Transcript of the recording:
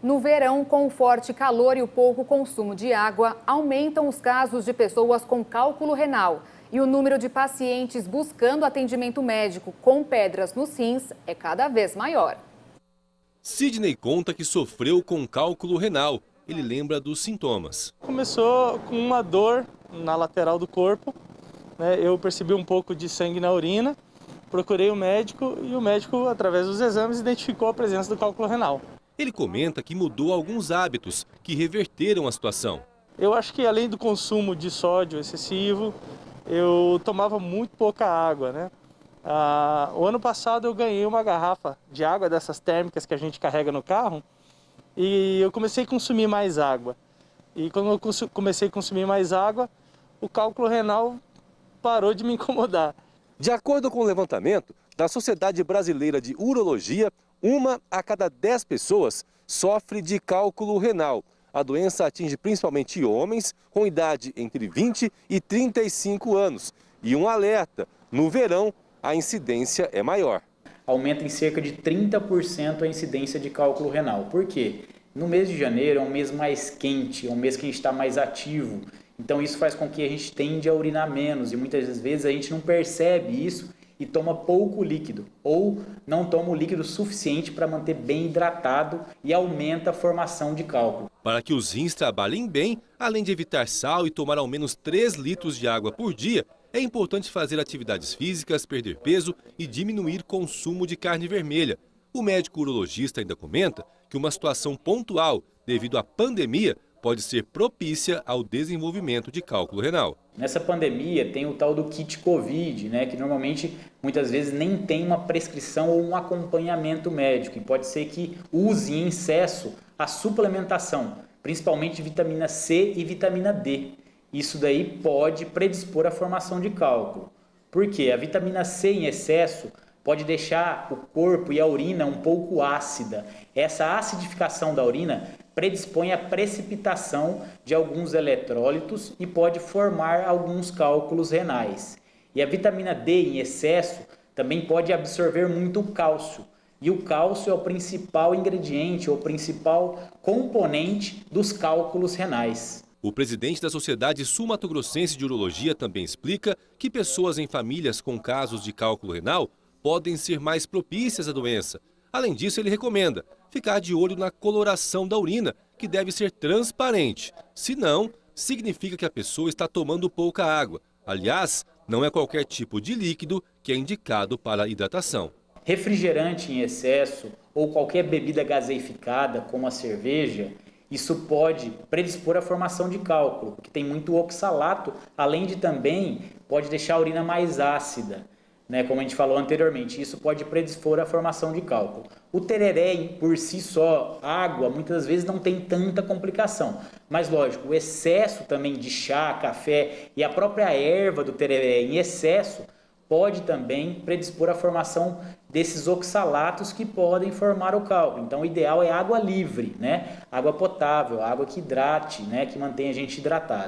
No verão, com o forte calor e o pouco consumo de água, aumentam os casos de pessoas com cálculo renal. E o número de pacientes buscando atendimento médico com pedras nos rins é cada vez maior. Sidney conta que sofreu com cálculo renal. Ele lembra dos sintomas. Começou com uma dor na lateral do corpo, né? Eu percebi um pouco de sangue na urina, procurei o médico e o médico, através dos exames, identificou a presença do cálculo renal. Ele comenta que mudou alguns hábitos que reverteram a situação. Eu acho que além do consumo de sódio excessivo, eu tomava muito pouca água, né? O ano passado eu ganhei uma garrafa de água dessas térmicas que a gente carrega no carro e eu comecei a consumir mais água. E quando eu comecei a consumir mais água, o cálculo renal parou de me incomodar. De acordo com o levantamento da Sociedade Brasileira de Urologia, 1 a cada 10 pessoas sofre de cálculo renal. A doença atinge principalmente homens com idade entre 20 e 35 anos. E um alerta, no verão a incidência é maior. Aumenta em cerca de 30% a incidência de cálculo renal. Por quê? No mês de janeiro é um mês mais quente, é um mês que a gente está mais ativo. Então isso faz com que a gente tende a urinar menos e muitas vezes a gente não percebe isso e toma pouco líquido ou não toma o líquido suficiente para manter bem hidratado e aumenta a formação de cálculo. Para que os rins trabalhem bem, além de evitar sal e tomar ao menos 3 litros de água por dia, é importante fazer atividades físicas, perder peso e diminuir consumo de carne vermelha. O médico urologista ainda comenta que uma situação pontual devido à pandemia pode ser propícia ao desenvolvimento de cálculo renal. Nessa pandemia tem o tal do kit Covid, né, que normalmente muitas vezes nem tem uma prescrição ou um acompanhamento médico e pode ser que use em excesso a suplementação, principalmente de vitamina C e vitamina D. Isso daí pode predispor à formação de cálculo. Por quê? A vitamina C em excesso pode deixar o corpo e a urina um pouco ácida. Essa acidificação da urina predispõe à precipitação de alguns eletrólitos e pode formar alguns cálculos renais. E a vitamina D em excesso também pode absorver muito cálcio. E o cálcio é o principal ingrediente, ou principal componente dos cálculos renais. O presidente da Sociedade Sul-Mato-Grossense de Urologia também explica que pessoas em famílias com casos de cálculo renal podem ser mais propícias à doença. Além disso, ele recomenda ficar de olho na coloração da urina, que deve ser transparente. Se não, significa que a pessoa está tomando pouca água. Aliás, não é qualquer tipo de líquido que é indicado para a hidratação. Refrigerante em excesso ou qualquer bebida gaseificada, como a cerveja, isso pode predispor à formação de cálculo, porque tem muito oxalato, além de também pode deixar a urina mais ácida. Né, como a gente falou anteriormente, isso pode predispor à formação de cálculo. O tereré, por si só, água, muitas vezes não tem tanta complicação. Mas, lógico, o excesso também de chá, café e a própria erva do tereré em excesso pode também predispor à formação desses oxalatos que podem formar o cálculo. Então, o ideal é água livre, né? Água potável, água que hidrate, né? Que mantenha a gente hidratado.